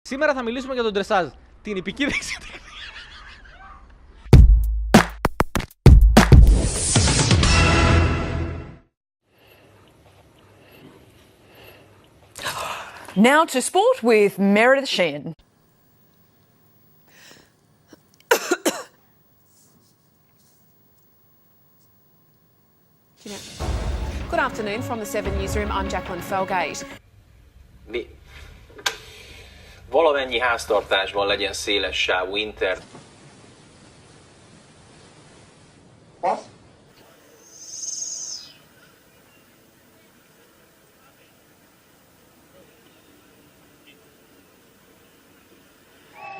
Σήμερα θα μιλήσουμε για τον ντρεσάζ. Την ιππική δεξιοτεχνία. Now to sport with Meredith Sheehan. Good afternoon from the 7 Newsroom. I'm Jacqueline Felgate. Valamennyi háztartásban legyen széles sávú internet.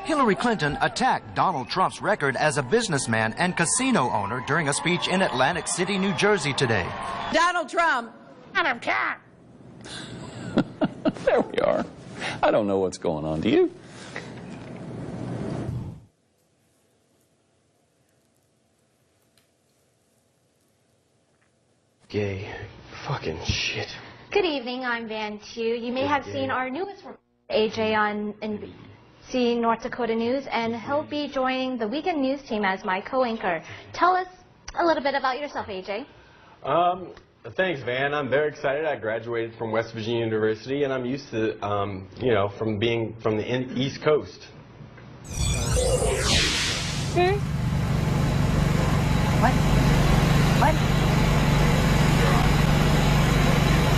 Hillary Clinton attacked Donald Trump's record as a businessman and casino owner during a speech in Atlantic City, New Jersey today. Donald Trump. Adam Cat. There we are. I don't know what's going on. Do you? Gay fucking shit. Good evening, I'm Van Tu. You may have seen our newest reporter, AJ, on NBC North Dakota News, and he'll be joining the weekend news team as my co-anchor. Tell us a little bit about yourself, AJ. Thanks, Van. I'm very excited. I graduated from West Virginia University, and I'm used to, from being from the East Coast. What?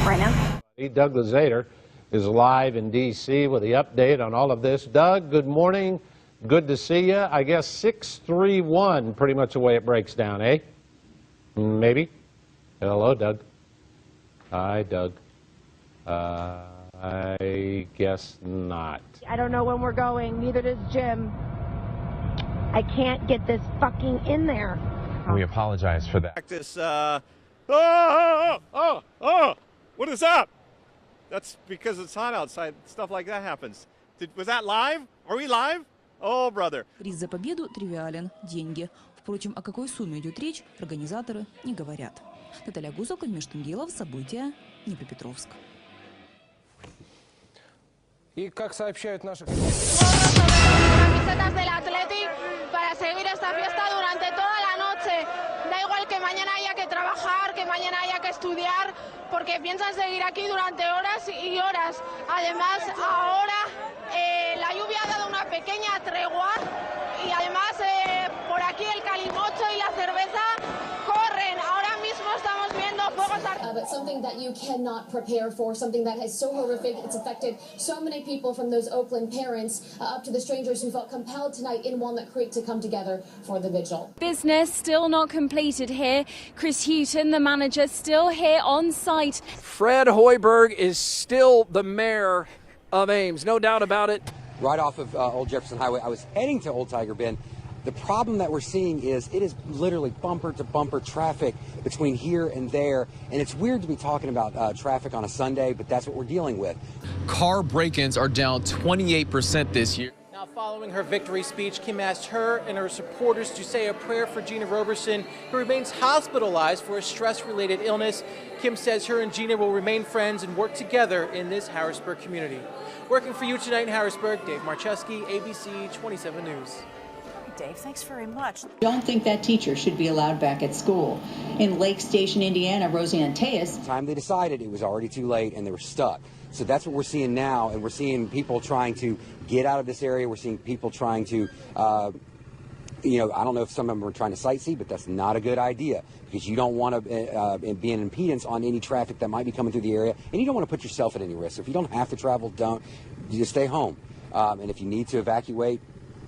Right now? Doug Lazater is live in D.C. with the update on all of this. Doug, good morning. Good to see you. I guess 6-3-1, pretty much the way it breaks down, eh? Maybe. Hello, Doug. Hi, Doug. I guess not. I don't know when we're going. Neither does Jim. I can't get this fucking in there. We apologize for that. Practice, what is up? That's because it's hot outside. Stuff like that happens. Was that live? Are we live? Oh, brother. Приз за победу тривиален – деньги. Впрочем, о какой сумме идет речь, организаторы не говорят. Наталья Гусак, Межтунгелов, события, Днепропетровск. И как сообщают наши... Camisetas del Athletic para seguir esta fiesta durante toda la noche. Da igual que mañana haya que trabajar, que mañana haya que estudiar, porque piensan seguir aquí durante horas y horas. Además, ahora la lluvia ha dado una pequeña tregua y además por aquí el calimocho y la cerveza corren. Ahora mismo estamos viendo fuegos artificiales. But something that you cannot prepare for, something that is so horrific, it's affected so many people, from those Oakland parents up to the strangers who felt compelled tonight in Walnut Creek to come together for the vigil. Business still not completed here. Chris Houghton, the manager, still here on site. Fred Hoiberg is still the mayor of Ames, no doubt about it. Right off of Old Jefferson Highway, I was heading to Old Tiger Bend. The problem that we're seeing is it is literally bumper-to-bumper traffic between here and there, and it's weird to be talking about traffic on a Sunday, but that's what we're dealing with. Car break-ins are down 28% this year. Now, following her victory speech, Kim asked her and her supporters to say a prayer for Gina Roberson, who remains hospitalized for a stress-related illness. Kim says her and Gina will remain friends and work together in this Harrisburg community. Working for you tonight in Harrisburg, Dave Marcheski, ABC 27 News. Dave, thanks very much. Don't think that teacher should be allowed back at school. In Lake Station, Indiana, Rosie Anteas. By the time they decided, it was already too late and they were stuck. So that's what we're seeing now, and we're seeing people trying to get out of this area. We're seeing people trying to, I don't know if some of them are trying to sightsee, but that's not a good idea, because you don't want to be an impedance on any traffic that might be coming through the area, and you don't want to put yourself at any risk. So if you don't have to travel, don't. You just stay home. And if you need to evacuate,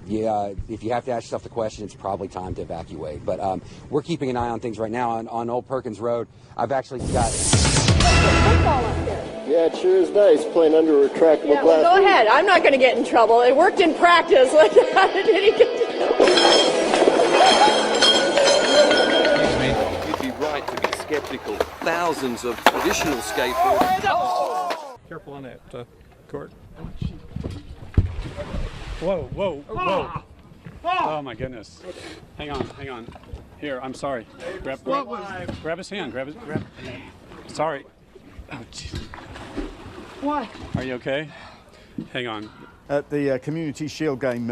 if you have to ask yourself the question, it's probably time to evacuate. But we're keeping an eye on things right now. On Old Perkins Road, I've actually got... football up there. Yeah, it sure is nice playing under a retractable glass. Well, go ahead. I'm not going to get in trouble. It worked in practice. How did he get to You'd be right to be skeptical. Thousands of traditional skateboarders. Oh! Careful on that court. Whoa, whoa, whoa. Oh, my goodness. Hang on. Here, I'm sorry. Grab his hand. Sorry. Oh, jeez. What? Are you okay? Hang on. at the Community Shield game.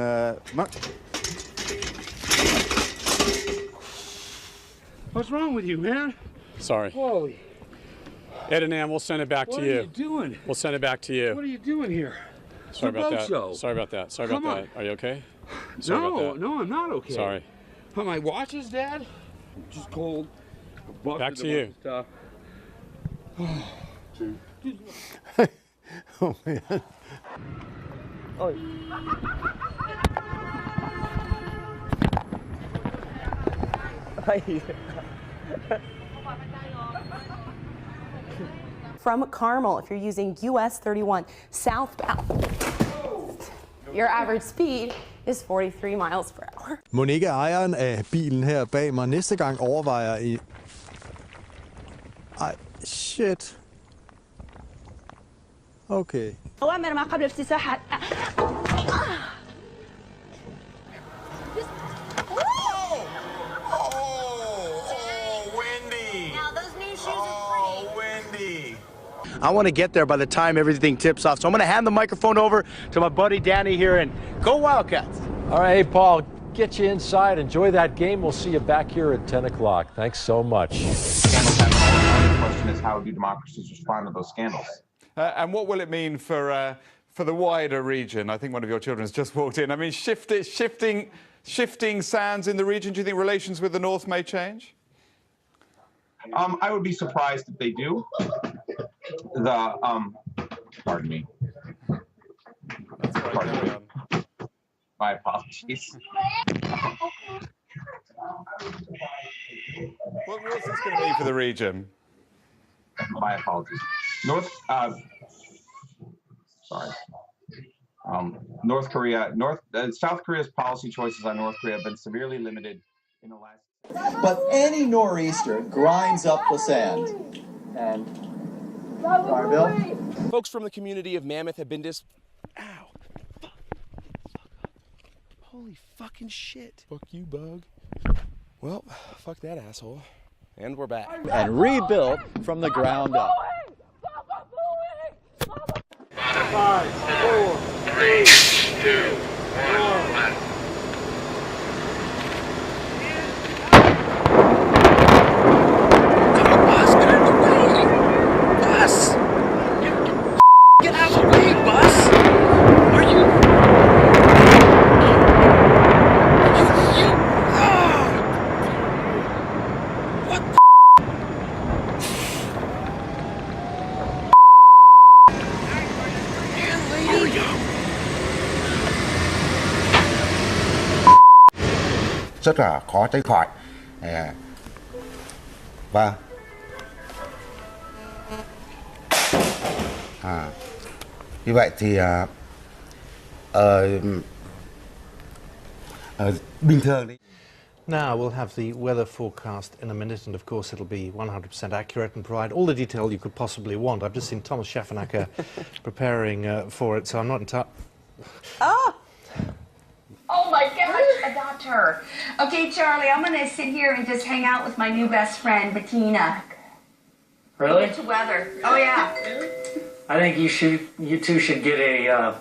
What's wrong with you, man? Sorry. Holy. Ed and Ann, we'll send it back to you. What are you doing? We'll send it back to you. What are you doing here? Sorry about that. Show. Sorry about that. Sorry Come about on. that. Are you okay? Sorry about that. No, I'm not okay. Sorry. Oh, my watches, Dad? Just cold. Back to you. Stuff. Oh, man. Oh. From Carmel, if you're using US 31 southbound, your average speed is 43 miles per hour. Mon ikke ejeren af bilen her bag mig næste gang overvejer i... Ej, shit. Okay. أوامر ما قبل افتتاح I want to get there by the time everything tips off. So I'm going to hand the microphone over to my buddy Danny here, and go Wildcats. All right, hey, Paul, get you inside. Enjoy that game. We'll see you back here at 10 o'clock. Thanks so much. The question is, how do democracies respond to those scandals? And what will it mean for the wider region? I think one of your children has just walked in. I mean, shifting sands in the region. Do you think relations with the North may change? I would be surprised if they do. Pardon me. My apologies. What's this going to mean for the region? My apologies. North Korea, South Korea's policy choices on North Korea have been severely limited in the last. But any nor'easter grinds up the sand. And sorry, Bill. Folks from the community of Mammoth have been Ow. Holy fucking shit. Fuck you, bug. Well, fuck that asshole. And we're back. And rebuilt from the ground up. 5, 4, 3, 2, 1. Bus! Get out of the way, Bus! Are you... What the... Here we go. Rất là khó tránh khỏi. Và như vậy thì bình thường đấy. Now we'll have the weather forecast in a minute, and of course it'll be 100% accurate and provide all the detail you could possibly want. I've just seen Thomas Schaffenacker preparing for it, so I'm not entirely... Oh my gosh, adopt her. Okay, Charlie, I'm going to sit here and just hang out with my new best friend, Bettina. Really? Into weather. Oh yeah. I think you two should get a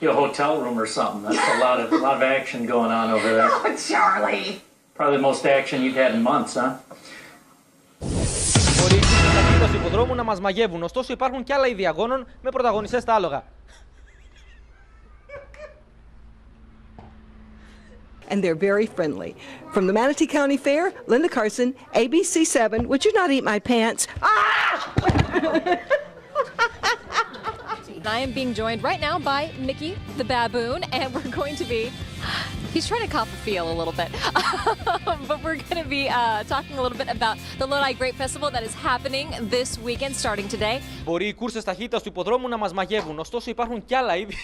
hotel room or something. That's a lot of action going on over there. Oh, Charlie. Probably the most action you've had in months, huh? Μπορεί οι ταχύτητες του υποδρόμου να μας μαγεύουν, ωστόσο υπάρχουν και άλλα είδη αγώνων με πρωταγωνιστές τα άλογα. And they're very friendly. From the Manatee County Fair, Linda Carson, ABC7, would you not eat my pants? Ah! I am being joined right now by Mickey the baboon, and we're going to be, he's trying to cop a feel a little bit, but we're going to be talking a little bit about the Lodi Grape Festival that is happening this weekend starting today. Μπορεί οι κούρσες ταχύτητας του υποδρόμου να μας μαγεύουν, ωστόσο υπάρχουν και άλλα είδη.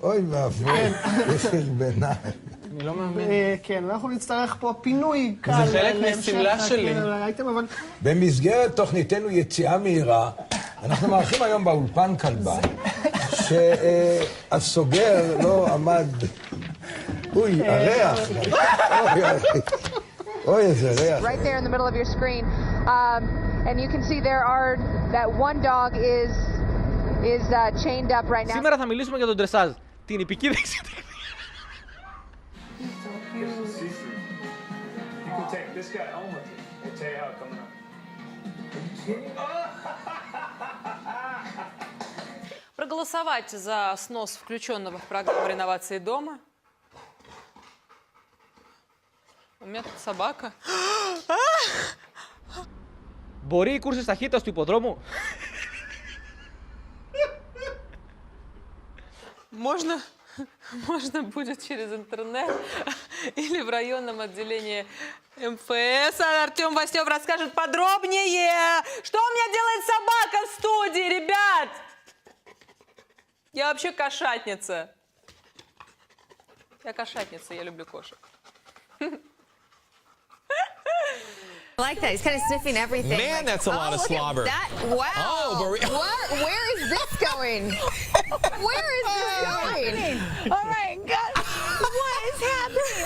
אוי ואבוי, איך בעיניי. אני לא מאמין. כן, אנחנו נצטרך פה פינוי קל. זה חלק מהשמלה שלי. במסגרת תוכניתנו יציאה מהירה, אנחנו מארחים היום באולפן כלבה, שהסוגר לא עמד אוי, הריח. אוי, איזה ריח. Right there in the middle of your screen. And you can see that one dog is chained up right now. Σήμερα θα μιλήσουμε για τον ντρεσάζ. Την υπηκή δεξιότητα. Проголосовать за снос включенного в программу реновации дома. У меня тут собака. Μπορεί οι κούρσες ταχύτητας του υποδρόμου. Можно будет через интернет или в районном отделении МФС. Артем Васнев расскажет подробнее. Что у меня делает собака в студии, ребят? Я вообще кошатница. Я кошатница, я люблю кошек. I like that. He's kind of sniffing everything. Man, like, that's a lot of slobber. That. Wow. Oh, Where is this going? Where is this going? Oh my God. What is happening?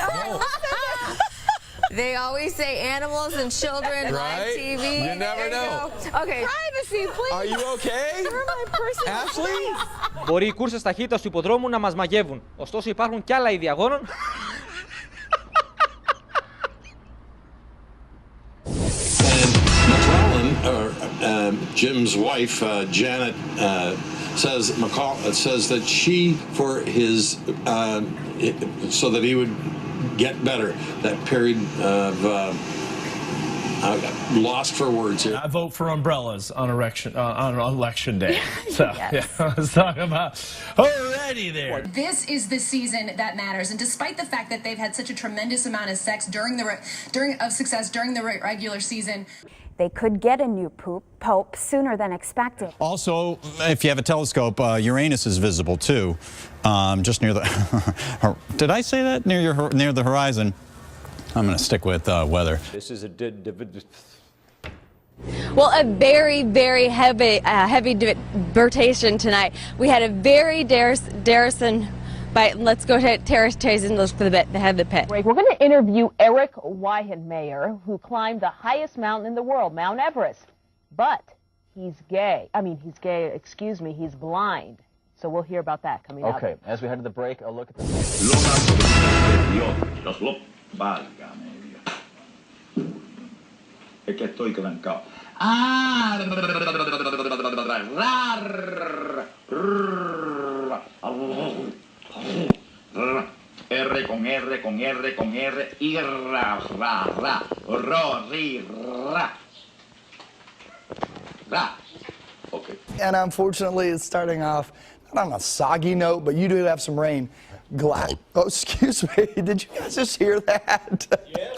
They always say animals and children live TV. You never know. Okay. Privacy, please. Are you okay? For my personal Ashley? Μπορεί οι κούρσες ταχύτητας του υποδρόμου να μας μαγεύουν. Ωστόσο υπάρχουν κι άλλα είδη αγώνων. Jim's wife, Janet, says that she, for his, so that he would get better, that period of, lost for words here. I vote for umbrellas on election day. So, yeah, I was talking about already there. This is the season that matters, and despite the fact that they've had such a tremendous amount of success during the regular season, they could get a new pope sooner than expected. Also, if you have a telescope, Uranus is visible too, just near the. Did I say that near the horizon? I'm going to stick with weather. This is a Well, a very, very heavy debatation tonight. We had a very Darrison. But let's go to Terrace English for the head of the pit. We're going to interview Eric Weihenmayer, who climbed the highest mountain in the world, Mount Everest. But he's gay. He's blind. So we'll hear about that coming up. Okay, as we head to the break, a look at the... R con R con R con R y ra ra ra ro ri ra ra. Okay. And unfortunately, it's starting off not on a soggy note, but you do have some rain. Oh, excuse me. Did you guys just hear that? Yes.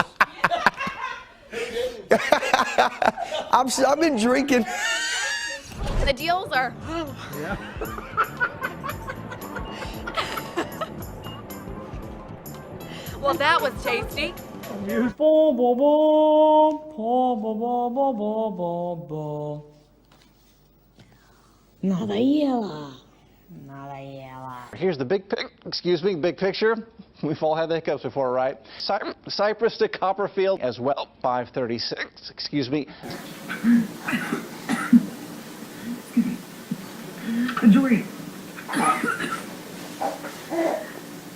I've been drinking. The deals are. Yeah. Well, that was tasty. Here's the big picture. We've all had the hiccups before, right? Cyprus to Copperfield as well. 5:36. Excuse me. Enjoy.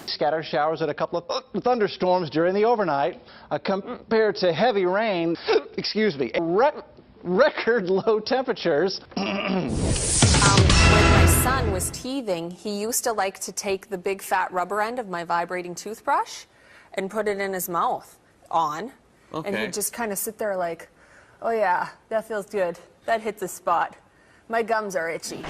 Scattered showers and a couple of thunderstorms during the overnight, compared to heavy rain. Excuse me. Record low temperatures. When my son was teething, he used to like to take the big fat rubber end of my vibrating toothbrush and put it in his mouth and he'd just kind of sit there like, oh yeah, that feels good. That hits a spot. My gums are itchy.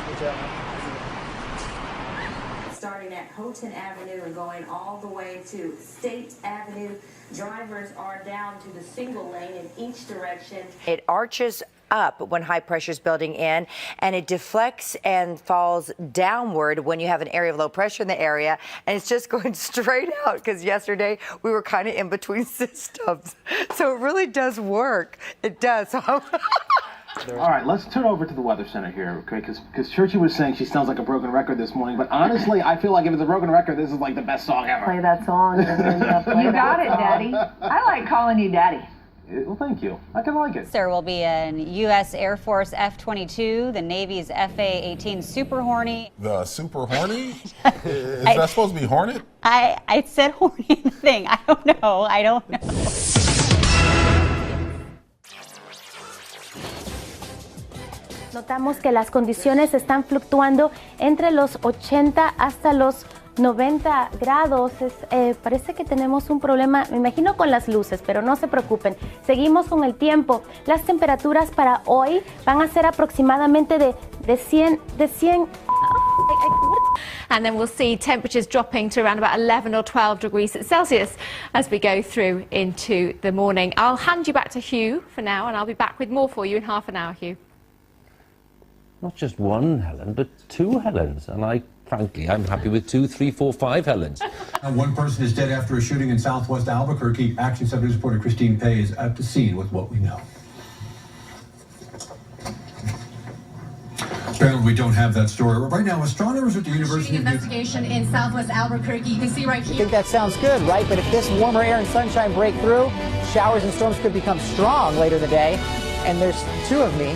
Starting at Houghton Avenue and going all the way to State Avenue. Drivers are down to the single lane in each direction. It arches up when high pressure is building in, and it deflects and falls downward when you have an area of low pressure in the area, and it's just going straight out, because yesterday we were kind of in between systems. So it really does work. It does. All right, let's turn over to the Weather Center here, okay? Because Churchy was saying she sounds like a broken record this morning, but honestly, I feel like if it's a broken record, this is like the best song ever. Play that song. You got it, Daddy. I like calling you Daddy. Well, thank you. I can like it. There will be an U.S. Air Force F-22, the Navy's FA-18 Super Horny. The Super Horny? Is that supposed to be Hornet? I said horny in the thing. I don't know. Notamos que las condiciones están fluctuando entre los 80 hasta los 90 grados. Parece que tenemos un problema, me imagino, con las luces, pero no se preocupen. Seguimos con el tiempo. Las temperaturas para hoy van a ser aproximadamente de 100. And then we'll see temperatures dropping to around about 11 or 12 degrees Celsius as we go through into the morning. I'll hand you back to Hugh for now, and I'll be back with more for you in half an hour, Hugh. Not just one Helen, but two Helens. And frankly, I'm happy with 2, 3, 4, 5 Helens. One person is dead after a shooting in southwest Albuquerque. Action 7 News reporter Christine Pay is at the scene with what we know. Apparently, we don't have that story. Right now, astronomers at the University of investigation in southwest Albuquerque. You can see right here. I think that sounds good, right? But if this warmer air and sunshine break through, showers and storms could become strong later in the day. And there's two of me.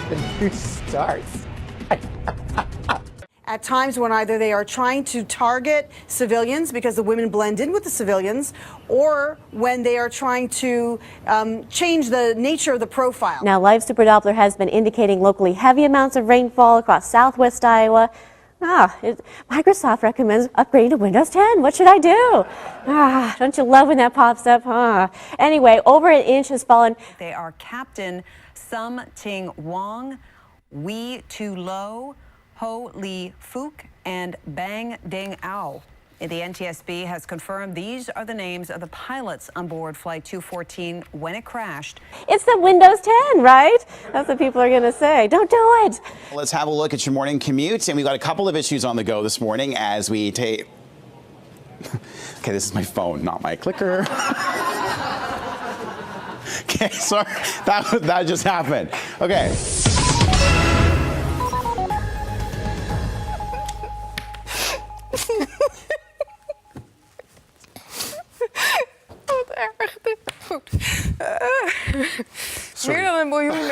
The news starts. At times when either they are trying to target civilians because the women blend in with the civilians, or when they are trying to change the nature of the profile. Now, Live Super Doppler has been indicating locally heavy amounts of rainfall across southwest Iowa. Microsoft recommends upgrading to Windows 10. What should I do? Don't you love when that pops up? Anyway, over an inch has fallen. They are Captain Sum Ting Wong, Wee Tu Lo, Ho Li Fook, and Bang Ding Ao. The NTSB has confirmed these are the names of the pilots on board Flight 214 when it crashed. It's the Windows 10, right? That's what people are going to say. Don't do it. Let's have a look at your morning commute. And we've got a couple of issues on the go this morning as we take... Okay, this is my phone, not my clicker. Okay, sorry. That just happened. Okay. Wat erg dit. Goed. Meer dan 1 miljoen,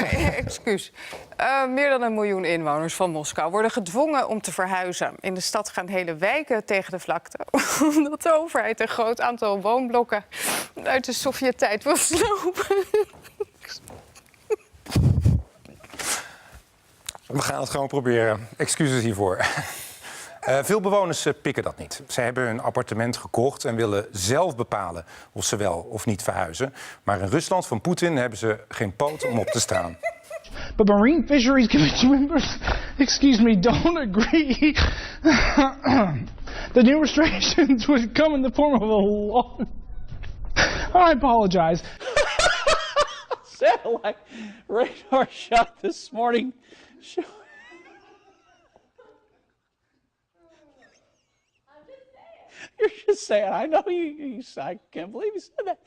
meer dan 1 miljoen inwoners van Moskou worden gedwongen om te verhuizen. In de stad gaan hele wijken tegen de vlakte, omdat de overheid een groot aantal woonblokken uit de Sovjet-tijd wil slopen. We gaan het gewoon proberen. Excuses hiervoor. Veel bewoners pikken dat niet. Ze hebben hun appartement gekocht en willen zelf bepalen of ze wel of niet verhuizen. Maar in Rusland van Poetin hebben ze geen poot om op te staan. But Marine Fisheries Commission members, excuse me, don't agree. The new restrictions would come in the form of a law. I apologize. Satellite radar shot this morning. You're just saying, I know you I can't believe you said that.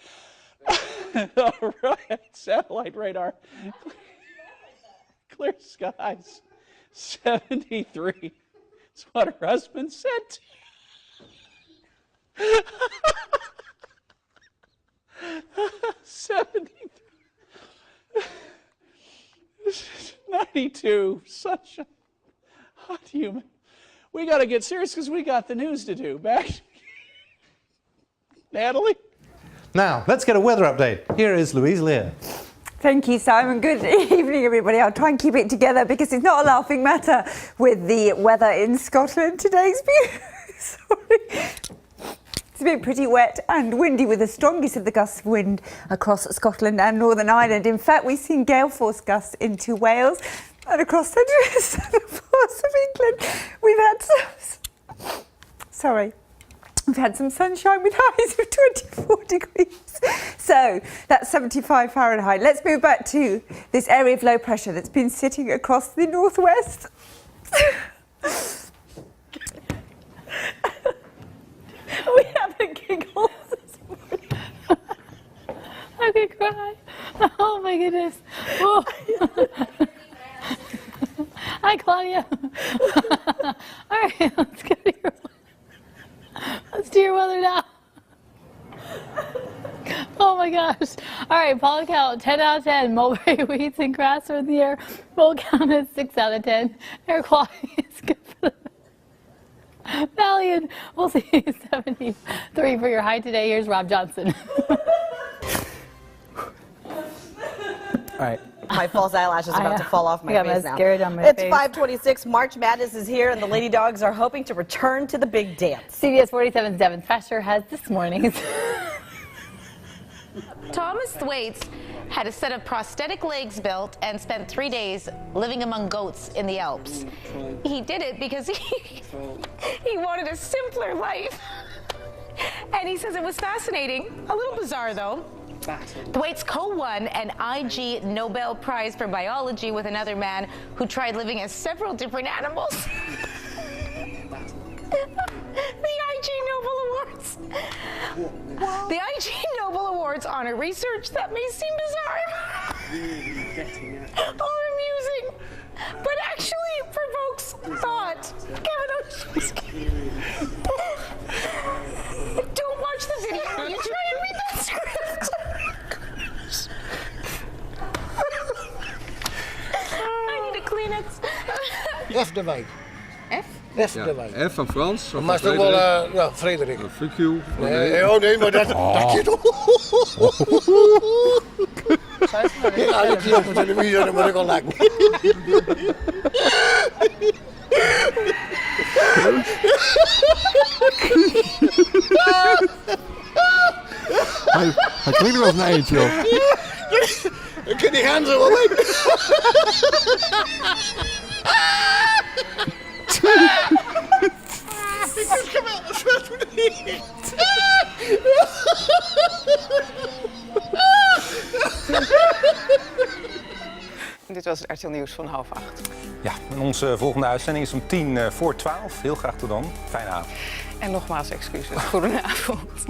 All right, satellite radar. Clear skies, 73. That's what her husband said. 73. 92. Sunshine. Hot human. We got to get serious because we got the news to do. Back. Natalie? Now, let's get a weather update. Here is Louise Lear. Thank you, Simon. Good evening, everybody. I'll try and keep it together because it's not a laughing matter with the weather in Scotland today. It's been pretty wet and windy with the strongest of the gusts of wind across Scotland and Northern Ireland. In fact, we've seen gale force gusts into Wales and across central and southern parts of England. We've had some sunshine with highs of 24 degrees. So that's 75 Fahrenheit. Let's move back to this area of low pressure that's been sitting across the northwest. We have a giggle this morning. I could cry. Oh my goodness. Hi, Claudia. All right, let's do your weather now. Oh my gosh. All right, Paula count 10 out of 10. Mulberry weeds and grass are in the air. Full count is 6 out of 10. Air quality is good for the Valiant. We'll see 73 for your high today. Here's Rob Johnson. All right. My false eyelash is about to fall off my face now. On my It's face. 5:26. March Madness is here, and the Lady Dogs are hoping to return to the big dance. CBS 47's Devin Fesher has this morning's. Thomas Thwaites had a set of prosthetic legs built and spent 3 days living among goats in the Alps. He did it because he wanted a simpler life. And he says it was fascinating, a little bizarre though. Thwaites co-won an IG Nobel Prize for Biology with another man who tried living as several different animals. The IG Nobel Awards. The IG Nobel Awards honor research that may seem bizarre or amusing, but actually provokes thought. Don't watch the video. You try and read that script. I need a Kleenex. F de wijk. F? F de wijk. F van Frans. Maar is toch wel, ja, Frederik. Fuck you. Nee, oh nee, maar dat je toch. Ja, ik zie op de televisie, dan moet ik al lachen. Hij klinkt wel als een eindje, joh. Ik kan die gaan zo wel weg. Ik is geweldig, wat doe je? Dit was het RTL Nieuws van 7:30. Ja, en onze volgende uitzending is om 11:50. Heel graag tot dan. Fijne avond. En nogmaals excuses. Goedenavond.